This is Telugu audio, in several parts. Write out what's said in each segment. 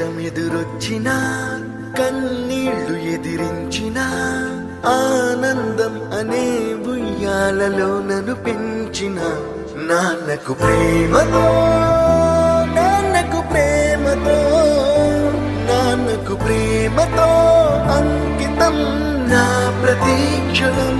కష్టమెదురొచ్చినా కన్నీళ్లు ఎదిరించినా ఆనందం అనే ఉయ్యాలలో నన్ను పెంచిన నాన్నకు ప్రేమతో నాన్నకు ప్రేమతో నాన్నకు ప్రేమతో అంకితం నా ప్రతీక్షణం.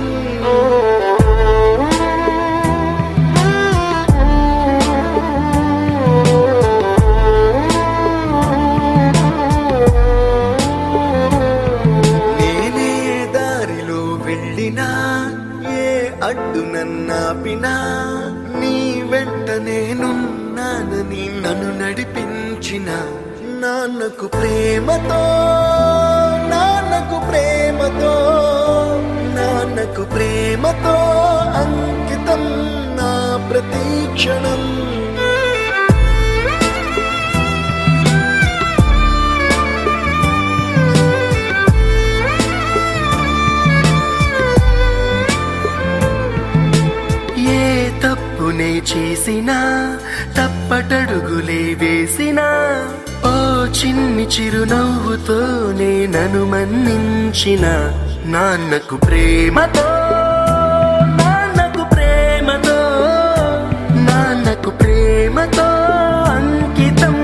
ఏ అడ్డు నన్నాపినా నీ వెంట నేనున్నానని నన్ను నడిపించిన నాన్నకు ప్రేమతో నాన్నకు ప్రేమతో నాన్నకు ప్రేమతో అంకితం నా ప్రతీక్షణం. తప్పునే చేసినా తప్పటడుగులే వేసినా ఓ చిన్ని చిరునవ్వుతోనే నన్ను మన్నించిన నాన్నకు ప్రేమతో నాన్నకు ప్రేమతో నాన్నకు ప్రేమతో అంకితం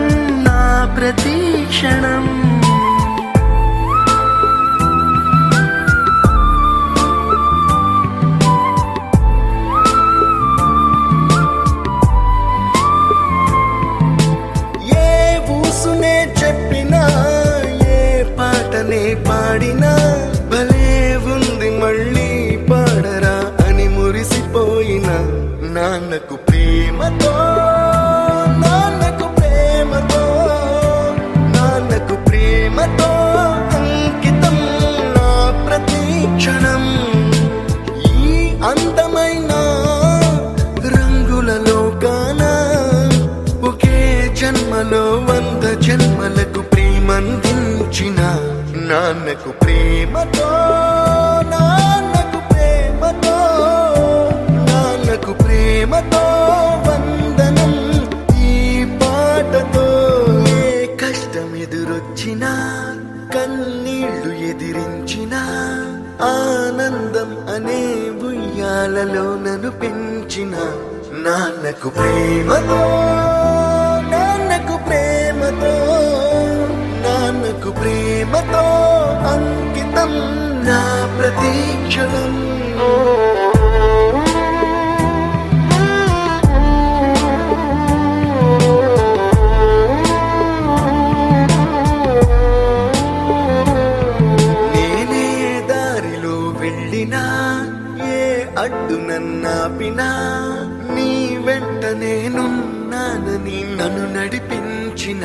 నా ప్రతీక్షణం. చెప్పినా ఏ పాటనే పాడినా భలే ఉంది మళ్ళీ పాడరా అని మురిసిపోయిన నాన్నకు ప్రేమతో నాన్నకు ప్రేమతో నాన్నకు ప్రేమతో అంకితం నా ప్రతీక్షణం. ఈ అందమైన రంగుల లోకాన ఒకే జన్మలో 100 జన్మలకు ప్రేమందించిన నాన్నకు ప్రేమతో నాన్నకు ప్రేమతో నాన్నకు ప్రేమతో వందనం ఈ పాటతో. ఏ కష్టం ఎదురొచ్చినా కన్నీళ్లు ఎదిరించినా ఆనందం అనే ఉయ్యాలలో నన్ను పెంచిన నాన్నకు ప్రేమతో నాన్నకు ప్రేమతో నాన్నకు ప్రేమతో అంకితం నా ప్రతీక్షణం. నేనే దారిలో వెళ్ళినా ఏ అడ్డు నన్నాపినా నీ వెంట నేనున్నానని నన్ను నడిపించిన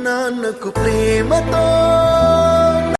నాన్నకు ప్రేమతో